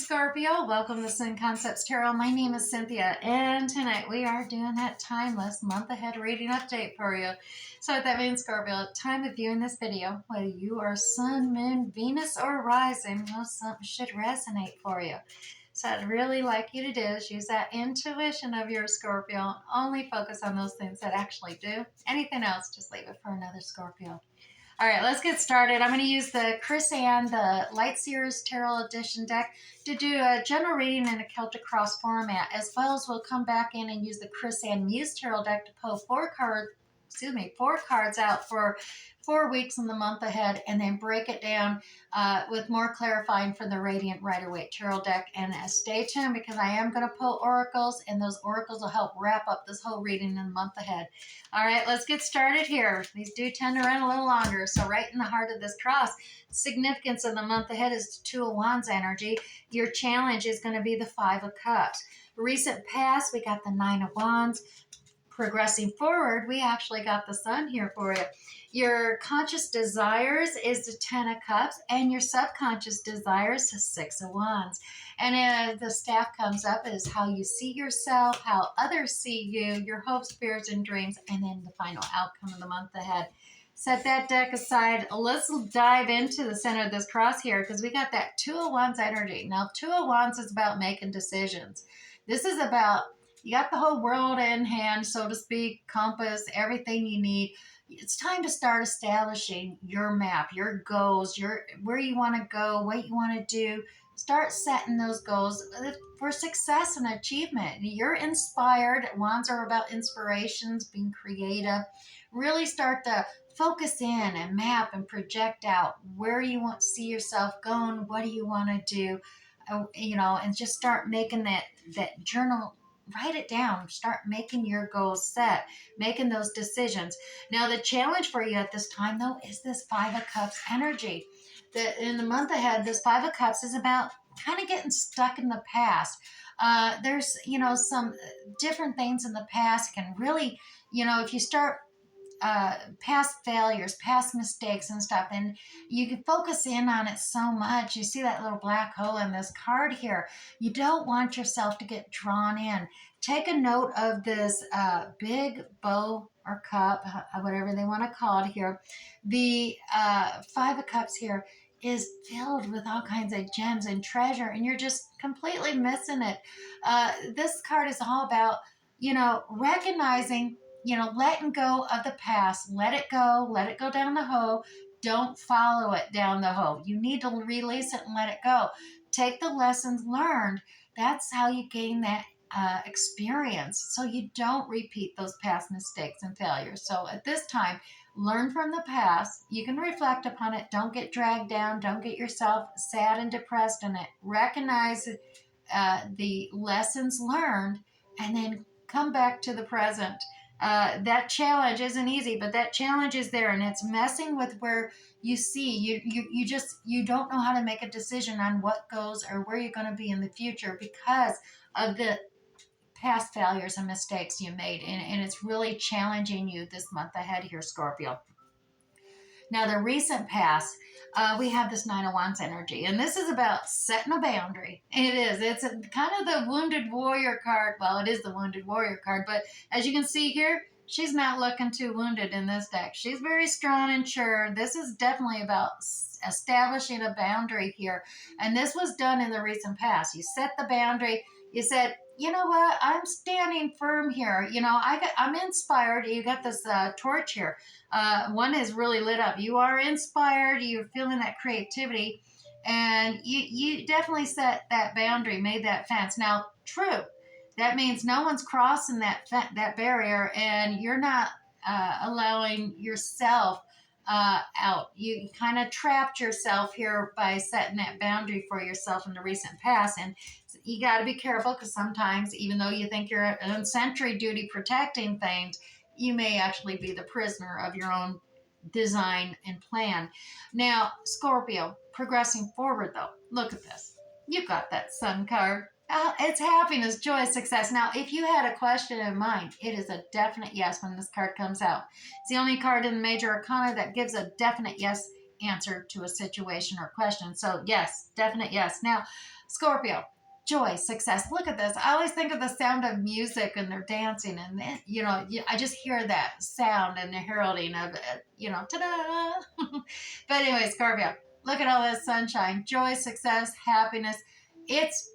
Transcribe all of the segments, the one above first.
Scorpio. Welcome to Sun Concepts Tarot. My name is Cynthia, and tonight we are doing that timeless month ahead reading update for you. So what that means, Scorpio, time of viewing this video, whether you are Sun, Moon, Venus, or Rising, well, something should resonate for you. So I'd really like you to do is use that intuition of your Scorpio. Only focus on those things that actually do. Anything else, just leave it for another Scorpio. All right, let's get started. I'm going to use the Chris Ann, the Light Seers Tarot Edition deck to do a general reading in a Celtic Cross format, as well as we'll come back in and use the Chris Ann Muse Tarot deck to pull four cards out for 4 weeks in the month ahead, and then break it down with more clarifying for the Radiant Rider-Waite Tarot deck. And stay tuned because I am going to pull oracles, and those oracles will help wrap up this whole reading in the month ahead. All right, let's get started here. These do tend to run a little longer. So right in the heart of this cross, significance of the month ahead is the Two of Wands energy. Your challenge is going to be the Five of Cups. Recent past, we got the Nine of Wands. Progressing forward, we actually got the Sun here for you. Your conscious desires is the Ten of Cups, and your subconscious desires the Six of Wands. And the staff comes up is how you see yourself, how others see you, your hopes, fears, and dreams, and then the final outcome of the month ahead. Set that deck aside. Let's dive into the center of this cross here because we got that Two of Wands energy. Now, Two of Wands is about making decisions. This is about, you got the whole world in hand, so to speak, compass, everything you need. It's time to start establishing your map, your goals, where you want to go, what you want to do. Start setting those goals for success and achievement. You're inspired. Wands are about inspirations, being creative. Really start to focus in and map and project out where you want to see yourself going. What do you want to do? And just start making that journal. Write it down. Start making your goals set, making those decisions. Now, the challenge for you at this time, though, is this Five of Cups energy. In the month ahead, this Five of Cups is about kind of getting stuck in the past. There's, some different things in the past can really, if you start past failures, past mistakes and stuff, and you can focus in on it so much. You see that little black hole in this card here. You don't want yourself to get drawn in. Take a note of this big bow or cup, whatever they want to call it here. The Five of Cups here is filled with all kinds of gems and treasure, and you're just completely missing it. This card is all about, recognizing, letting go of the past. Let it go down the hole. Don't follow it down the hole. You need to release it and let it go. Take the lessons learned. That's how you gain that experience, so you don't repeat those past mistakes and failures. So at this time, learn from the past. You can reflect upon it. Don't get dragged down. Don't get yourself sad and depressed in it. Recognize the lessons learned, and then come back to the present. That challenge isn't easy, but that challenge is there, and it's messing with where you see you don't know how to make a decision on what goes or where you're going to be in the future because of the past failures and mistakes you made, and it's really challenging you this month ahead here, Scorpio. Now, the recent past, we have this Nine of Wands energy, and this is about setting a boundary. It is. It's kind of the Wounded Warrior card. Well, it is the Wounded Warrior card, but as you can see here, she's not looking too wounded in this deck. She's very strong and sure. This is definitely about establishing a boundary here, and this was done in the recent past. You set the boundary. You said, you know what? I'm standing firm here. I'm inspired. You got this torch here. One is really lit up. You are inspired. You're feeling that creativity, and you definitely set that boundary, made that fence. Now, true. That means no one's crossing that barrier, and you're not allowing yourself out. You kind of trapped yourself here by setting that boundary for yourself in the recent past, and you got to be careful because sometimes, even though you think you're on sentry duty protecting things, you may actually be the prisoner of your own design and plan. Now, Scorpio, progressing forward though, look at this. You got that Sun card. It's happiness, joy, success. Now, if you had a question in mind, it is a definite yes when this card comes out. It's the only card in the Major Arcana that gives a definite yes answer to a situation or question. So yes, definite yes. Now, Scorpio, joy, success. Look at this. I always think of the sound of music and they're dancing, and I just hear that sound and the heralding of it, ta-da. But anyway, Scorpio, look at all this sunshine, joy, success, happiness. It's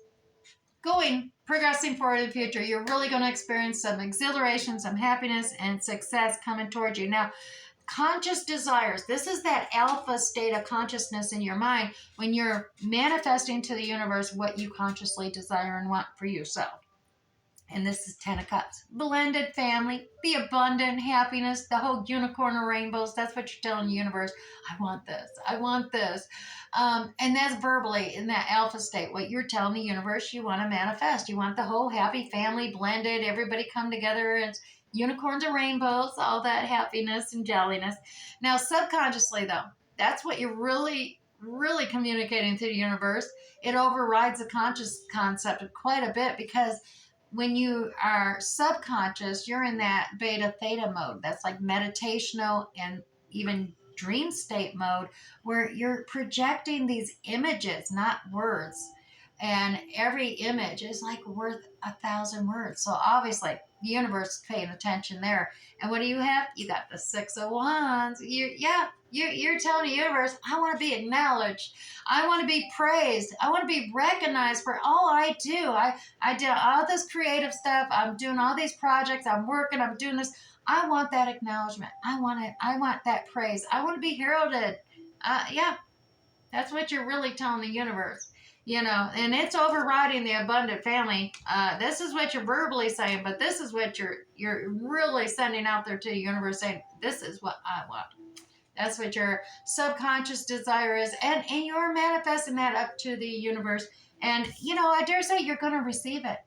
progressing forward in the future. You're really going to experience some exhilaration, some happiness, and success coming towards you. Now, conscious desires. This is that alpha state of consciousness in your mind when you're manifesting to the universe what you consciously desire and want for yourself. And this is 10 of Cups. Blended family, the abundant happiness, the whole unicorn of rainbows. That's what you're telling the universe. I want this. I want this. And that's verbally in that alpha state. What you're telling the universe you want to manifest. You want the whole happy family blended, everybody come together, and unicorns and rainbows, all that happiness and jolliness. Now, subconsciously, though, that's what you're really, really communicating to the universe. It overrides the conscious concept quite a bit because when you are subconscious, you're in that beta theta mode. That's like meditational and even dream state mode where you're projecting these images, not words. And every image is like worth 1,000 words. So obviously the universe is paying attention there. And what do you have? You got the 6 of Wands. You're telling the universe, I want to be acknowledged. I want to be praised. I want to be recognized for all I do. I did all this creative stuff. I'm doing all these projects. I'm working. I'm doing this. I want that acknowledgement. I want it. I want that praise. I want to be heralded. That's what you're really telling the universe. And it's overriding the abundant family. This is what you're verbally saying, but this is what you're really sending out there to the universe, saying, this is what I want. That's what your subconscious desire is, and you're manifesting that up to the universe. And, I dare say you're going to receive it.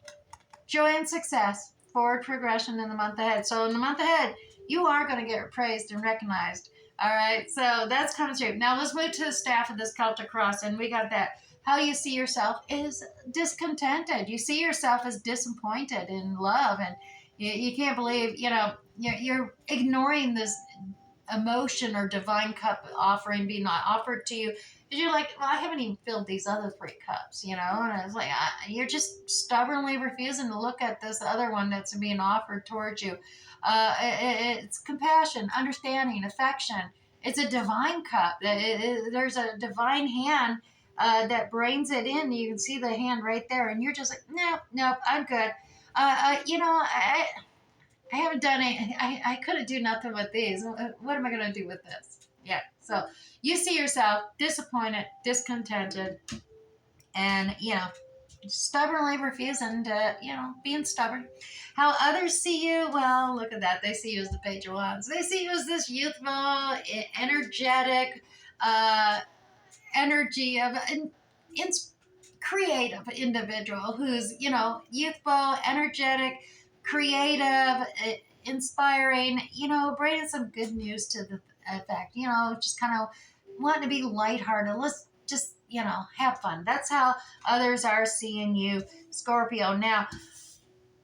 Joy and success, forward progression in the month ahead. So in the month ahead, you are going to get praised and recognized. All right, so that's coming through. Now let's move to the staff of this Celtic cross, and we got that. How you see yourself is discontented. You see yourself as disappointed in love, and you can't believe, you're ignoring this emotion or divine cup offering being offered to you. Because you're like, well, I haven't even filled these other 3 cups, and it's like, you're just stubbornly refusing to look at this other one that's being offered towards you. It's compassion, understanding, affection. It's a divine cup. There's a divine hand that brings it in. You can see the hand right there, and you're just like, nope, I'm good. I haven't done it. I couldn't do nothing with these. What am I going to do with this? Yeah. So you see yourself disappointed, discontented, and, stubbornly refusing to, being stubborn. How others see you, well, look at that. They see you as the Page of Wands. They see you as this youthful, energetic, energy of creative individual who's, youthful, energetic, creative, inspiring, bringing some good news to the effect, just kind of wanting to be lighthearted. Let's just, have fun. That's how others are seeing you, Scorpio. Now,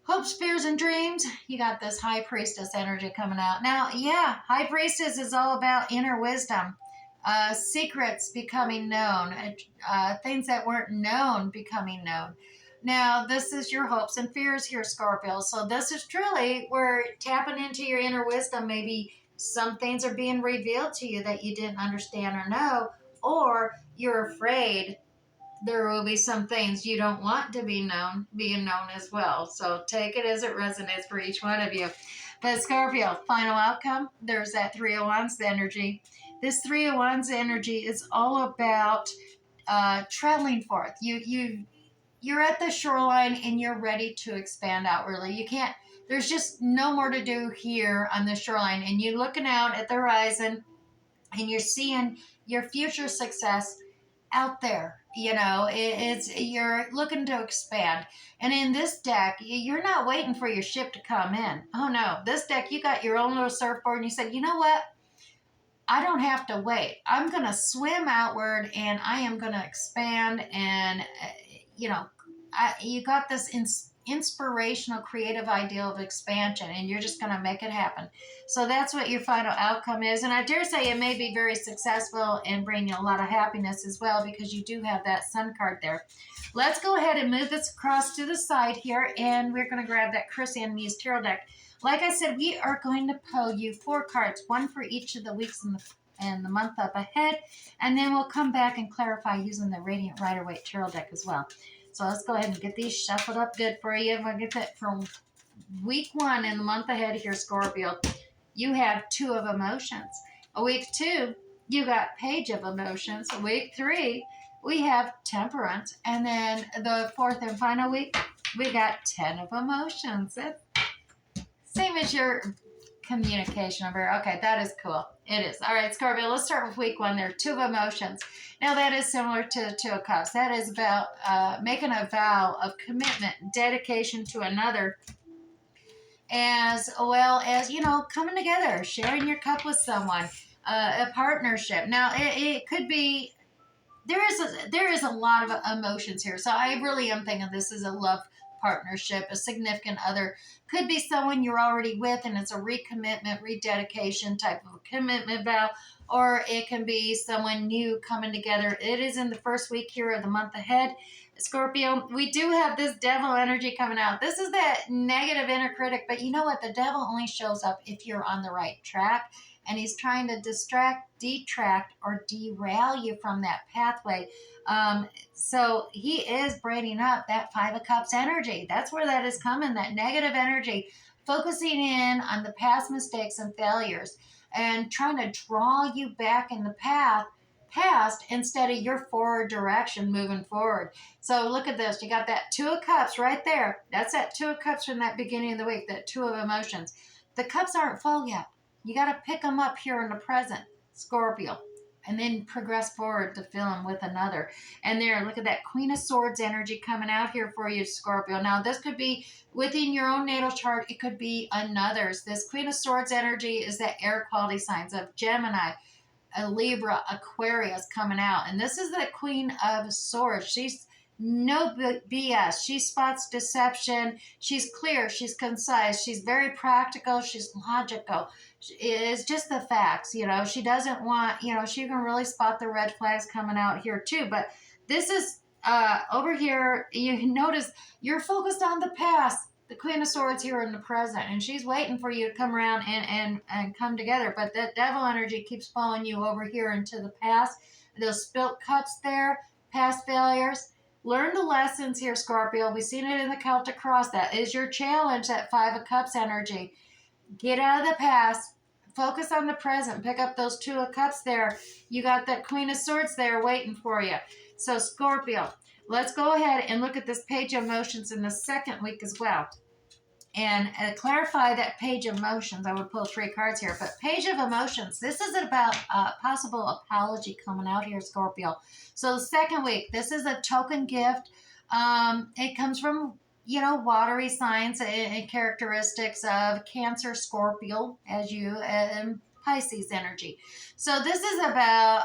hopes, fears, and dreams. You got this High Priestess energy coming out. Now, High Priestess is all about inner wisdom. Secrets becoming known, things that weren't known becoming known. Now, this is your hopes and fears here, Scorpio. So this is truly where tapping into your inner wisdom, maybe some things are being revealed to you that you didn't understand or know, or you're afraid there will be some things you don't want to be known, being known as well. So take it as it resonates for each one of you. But Scorpio, final outcome, there's that 3 of Wands energy. This 3 of Wands energy is all about traveling forth. You're at the shoreline and you're ready to expand outwardly. There's just no more to do here on the shoreline. And you're looking out at the horizon and you're seeing your future success out there. You're looking to expand. And in this deck, you're not waiting for your ship to come in. Oh no, this deck, you got your own little surfboard and you said, you know what? I don't have to wait. I'm going to swim outward and I am going to expand. And, you got this inspirational, creative idea of expansion, and you're just going to make it happen. So that's what your final outcome is. And I dare say it may be very successful and bring you a lot of happiness as well, because you do have that Sun card there. Let's go ahead and move this across to the side here, and we're going to grab that Chris and Muse Tarot deck. Like I said, we are going to pull you 4 cards, one for each of the weeks and the month up ahead, and then we'll come back and clarify using the Radiant Rider-Waite Tarot deck as well. So let's go ahead and get these shuffled up good for you. We'll get that from week 1 in the month ahead here, Scorpio. You have 2 of emotions. A week 2, you got Page of Emotions. A week 3, we have Temperance. And then the 4th and final week, we got 10 of Emotions. Same as your communication number. Okay, that is cool. It is. All right, Scorpio, let's start with week 1 there. 2 of Emotions. Now, that is similar to the 2 of Cups. That is about making a vow of commitment, dedication to another, as well as, coming together, sharing your cup with someone, a partnership. Now, it could be, there is a lot of emotions here. So I really am thinking this is a love partnership, a significant other. Could be someone you're already with, and it's a recommitment, rededication type of a commitment vow, or it can be someone new coming together. It is in the first week here of the month ahead. Scorpio, we do have this devil energy coming out. This is that negative inner critic, but you know what? The devil only shows up if you're on the right track, and he's trying to distract, detract, or derail you from that pathway. So he is braiding up that 5 of Cups energy. That's where that is coming, that negative energy, focusing in on the past mistakes and failures and trying to draw you back in the past instead of your forward direction moving forward. So look at this. You got that 2 of Cups right there. That's that 2 of Cups from that beginning of the week, that 2 of Emotions. The cups aren't full yet. You got to pick them up here in the present, Scorpio, and then progress forward to fill them with another. And there, look at that Queen of Swords energy coming out here for you, Scorpio. Now, this could be within your own natal chart. It could be another's. This Queen of Swords energy is that air quality signs of Gemini, a Libra, Aquarius coming out. And this is the Queen of Swords. She's no BS. She spots deception. She's clear. She's concise. She's very practical. She's logical. It's just the facts. She doesn't want, she can really spot the red flags coming out here too. But this is over here. You notice you're focused on the past. The Queen of Swords here in the present, and she's waiting for you to come around and come together. But that devil energy keeps following you over here into the past. Those spilt cups there, past failures. Learn the lessons here, Scorpio. We've seen it in the Celtic Cross. That is your challenge, that 5 of Cups energy. Get out of the past. Focus on the present. Pick up those 2 of Cups there. You got that Queen of Swords there waiting for you. So, Scorpio, let's go ahead and look at this Page of Emotions in the second week as well. And clarify that Page of Emotions. I would pull 3 cards here, but Page of Emotions, this is about possible apology coming out here, Scorpio. So the second week, this is a token gift. It comes from, watery signs and characteristics of Cancer, Scorpio, as you, and Pisces energy. So this is about,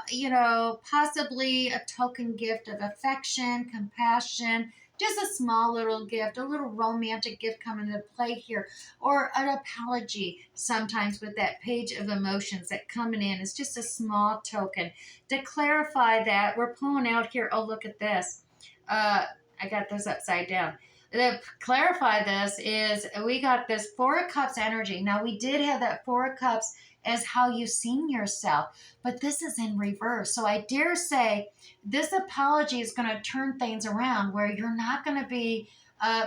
possibly a token gift of affection, compassion, just a small little gift, a little romantic gift coming into play here, or an apology sometimes with that Page of Emotions that coming in is just a small token. To clarify that, we're pulling out here, oh, look at this. I got this upside down. To clarify this is we got this 4 of Cups energy. Now, we did have that 4 of Cups as how you've seen yourself, but this is in reverse. So I dare say this apology is going to turn things around where you're not going to be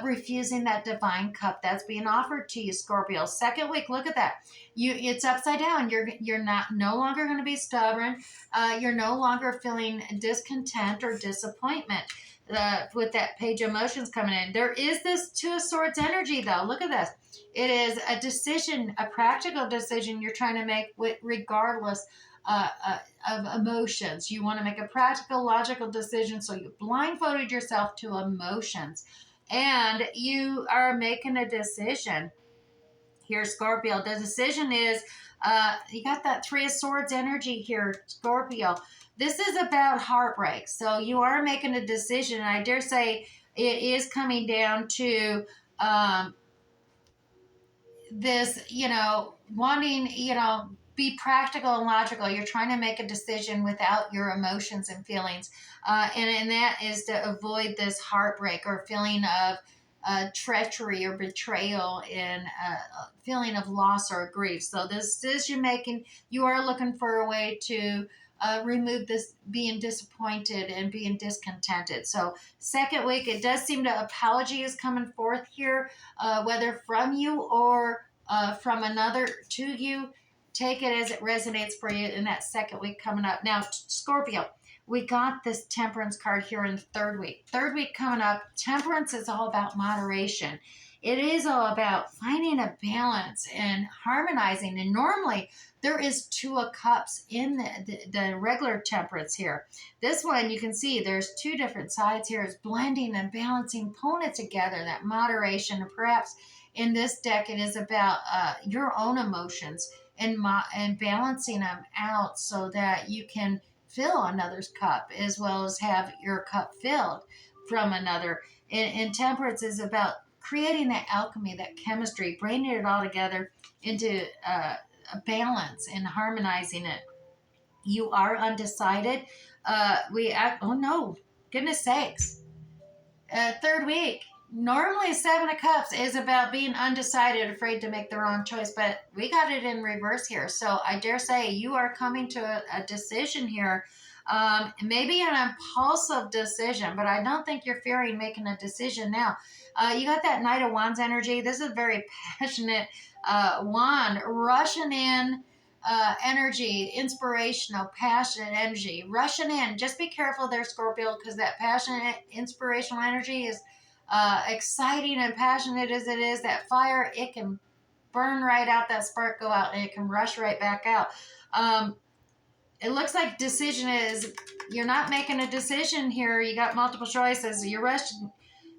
refusing that divine cup that's being offered to you, Scorpio. Second week, look at that. It's upside down. You're no longer going to be stubborn. You're no longer feeling discontent or disappointment. With that Page of Emotions coming in. There is this 2 of Swords energy, though. Look at this. It is a decision, a practical decision you're trying to make regardless of emotions. You want to make a practical, logical decision, so you blindfolded yourself to emotions. And you are making a decision here, Scorpio. The decision is, you got that 3 of Swords energy here, Scorpio. This is about heartbreak. So you are making a decision. And I dare say it is coming down to this, wanting, be practical and logical. You're trying to make a decision without your emotions and feelings. And that is to avoid this heartbreak or feeling of treachery or betrayal and feeling of loss or grief. So this decision making, you are looking for a way to remove this being disappointed and being discontented. So second week, it does seem to apology is coming forth here, whether from you or from another to you. Take it as it resonates for you in that second week coming up. Now, Scorpio, we got this temperance card here in the third week. Third week coming up, temperance is all about moderation. It is all about finding a balance and harmonizing. And normally there is two of cups in the regular temperance here. This one, you can see there's two different sides here. It's blending and balancing, pulling it together, that moderation. And perhaps in this deck, it is about your own emotions and balancing them out so that you can fill another's cup as well as have your cup filled from another. And temperance is about creating that alchemy, that chemistry, bringing it all together into a balance and harmonizing it. You are undecided. Oh no, goodness sakes. Third week. Normally, Seven of Cups is about being undecided, afraid to make the wrong choice, but we got it in reverse here. So I dare say you are coming to a decision here, maybe an impulsive decision, but I don't think you're fearing making a decision now. You got that Knight of Wands energy. This is very passionate wand rushing in. Energy, inspirational, passionate energy, rushing in. Just be careful there, Scorpio, because that passionate, inspirational energy is exciting and passionate as it is. That fire, it can burn right out, that spark go out, and it can rush right back out. It looks like decision is, you're not making a decision here. You got multiple choices. You're rushing.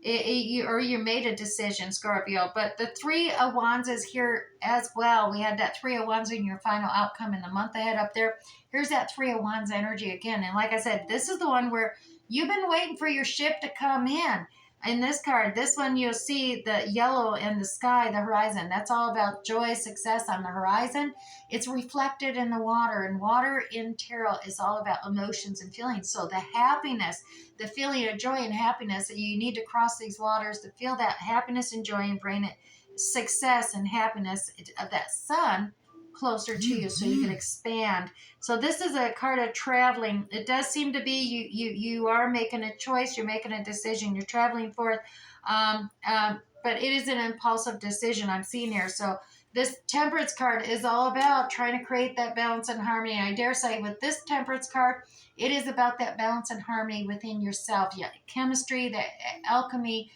Or you made a decision, Scorpio. But the Three of Wands is here as well. We had that Three of Wands in your final outcome in the month ahead up there. Here's that Three of Wands energy again. And like I said, this is the one where you've been waiting for your ship to come in. In this card, this one, you'll see the yellow in the sky, the horizon. That's all about joy, success on the horizon. It's reflected in the water, and water in tarot is all about emotions and feelings. So the happiness, the feeling of joy and happiness, you need to cross these waters to feel that happiness and joy and bring it success and happiness of that sun closer to you so you can expand. So this is a card of traveling. It does seem to be you are making a choice, you're making a decision, you're traveling forth, but it is an impulsive decision I'm seeing here. So this temperance card is all about trying to create that balance and harmony. I dare say with this temperance card, it is about that balance and harmony within yourself. Yeah, chemistry, that alchemy,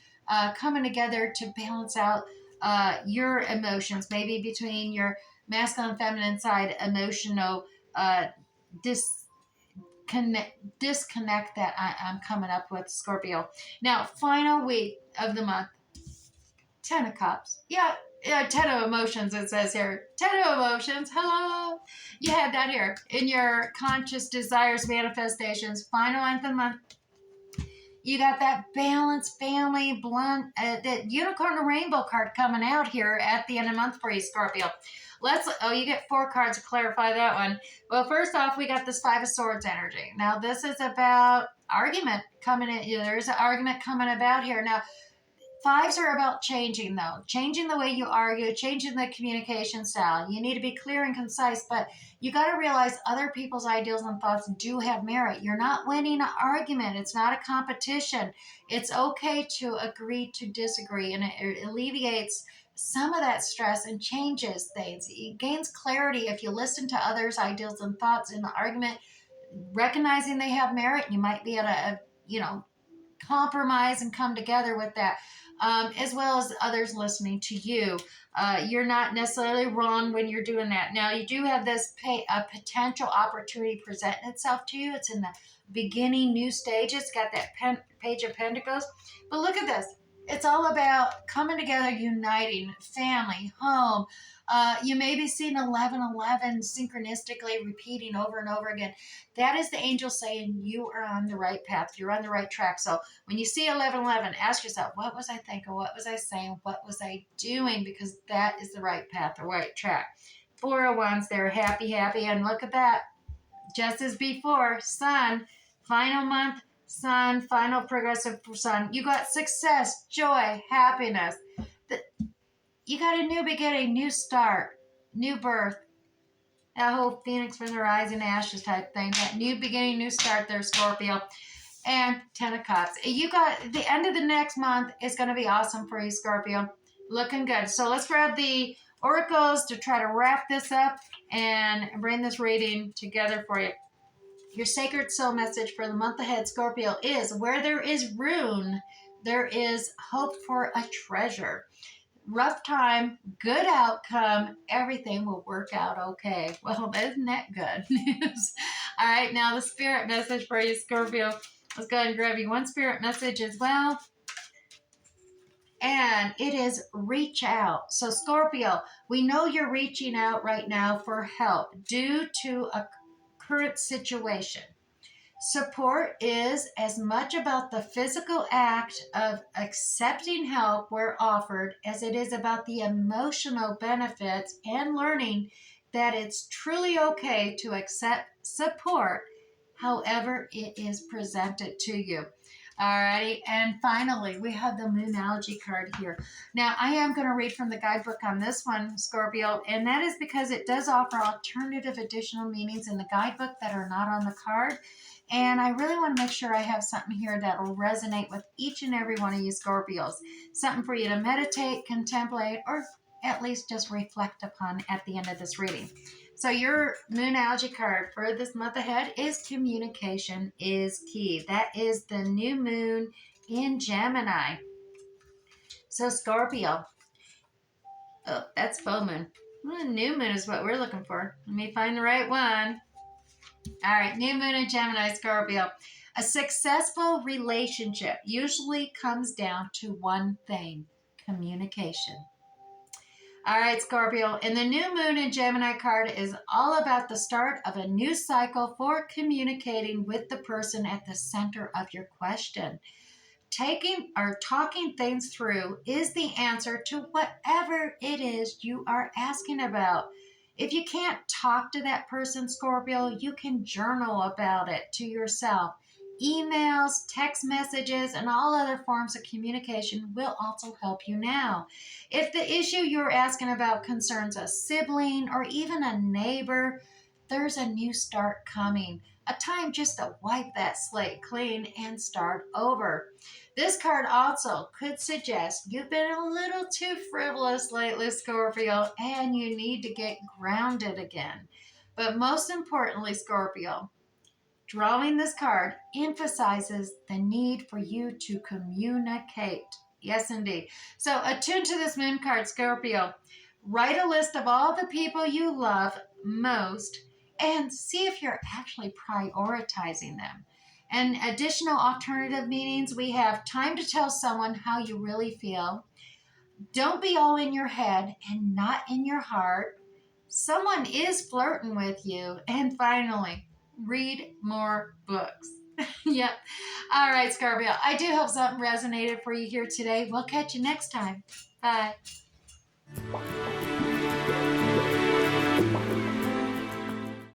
coming together to balance out your emotions, maybe between your masculine and feminine side, emotional disconnect that I'm coming up with, Scorpio. Now, final week of the month, 10 of Cups. Yeah, 10 of emotions, it says here. 10 of emotions. Hello. You had that here in your conscious desires, manifestations. Final month of the month. You got that balanced family, blunt, that unicorn rainbow card coming out here at the end of the month for you, Scorpio. You get 4 cards to clarify that one. Well, first off, we got this Five of Swords energy. Now, this is about argument coming in. There's an argument coming about here. Now, fives are about changing, though. Changing the way you argue, changing the communication style. You need to be clear and concise, but you got to realize other people's ideals and thoughts do have merit. You're not winning an argument. It's not a competition. It's okay to agree to disagree, and it alleviates some of that stress and changes things. It gains clarity if you listen to others' ideals and thoughts in the argument, recognizing they have merit. You might be able to, compromise and come together with that. As well as others listening to you. You're not necessarily wrong when you're doing that. Now, you do have this potential opportunity presenting itself to you. It's in the beginning, new stages. It's got that Page of Pentacles. But look at this. It's all about coming together, uniting, family, home, You may be seeing 1111 synchronistically repeating over and over again. That is the angel saying you are on the right path. You're on the right track. So when you see 1111, ask yourself, what was I thinking? What was I saying? What was I doing? Because that is the right path, the right track. 401s, they're happy, happy. And look at that. Just as before, Sun, final month, Sun, final progressive Sun. You got success, joy, happiness. You got a new beginning, new start, new birth. That whole phoenix from the rising ashes type thing. That new beginning, new start there, Scorpio. And 10 of Cups. You got the end of the next month is going to be awesome for you, Scorpio. Looking good. So let's grab the oracles to try to wrap this up and bring this reading together for you. Your sacred soul message for the month ahead, Scorpio, is where there is ruin, there is hope for a treasure. Rough time, good outcome, everything will work out okay. Well, isn't that good news? All right, now the spirit message for you, Scorpio. Let's go ahead and grab you one spirit message as well. And it is reach out. So Scorpio, we know you're reaching out right now for help due to a current situation. Support is as much about the physical act of accepting help where offered as it is about the emotional benefits and learning that it's truly okay to accept support however it is presented to you. Alrighty, and finally, we have the Moonology card here. Now, I am going to read from the guidebook on this one, Scorpio, and that is because it does offer alternative additional meanings in the guidebook that are not on the card. And I really want to make sure I have something here that will resonate with each and every one of you Scorpios. Something for you to meditate, contemplate, or at least just reflect upon at the end of this reading. So your Moonology card for this month ahead is communication is key. That is the new moon in Gemini. So Scorpio. Oh, that's full moon. Well, new moon is what we're looking for. Let me find the right one. All right, new moon in Gemini, Scorpio. A successful relationship usually comes down to one thing: communication. All right, Scorpio. And the new moon in Gemini card is all about the start of a new cycle for communicating with the person at the center of your question. Taking or talking things through is the answer to whatever it is you are asking about. If you can't talk to that person, Scorpio, you can journal about it to yourself. Emails, text messages, and all other forms of communication will also help you now. If the issue you're asking about concerns a sibling or even a neighbor, there's a new start coming. A time just to wipe that slate clean and start over. This card also could suggest you've been a little too frivolous lately, Scorpio, and you need to get grounded again. But most importantly, Scorpio, drawing this card emphasizes the need for you to communicate. Yes, indeed. So attune to this moon card, Scorpio. Write a list of all the people you love most and see if you're actually prioritizing them. And additional alternative meanings, we have time to tell someone how you really feel. Don't be all in your head and not in your heart. Someone is flirting with you. And finally, read more books. Yep. All right, Scorpio. I do hope something resonated for you here today. We'll catch you next time. Bye.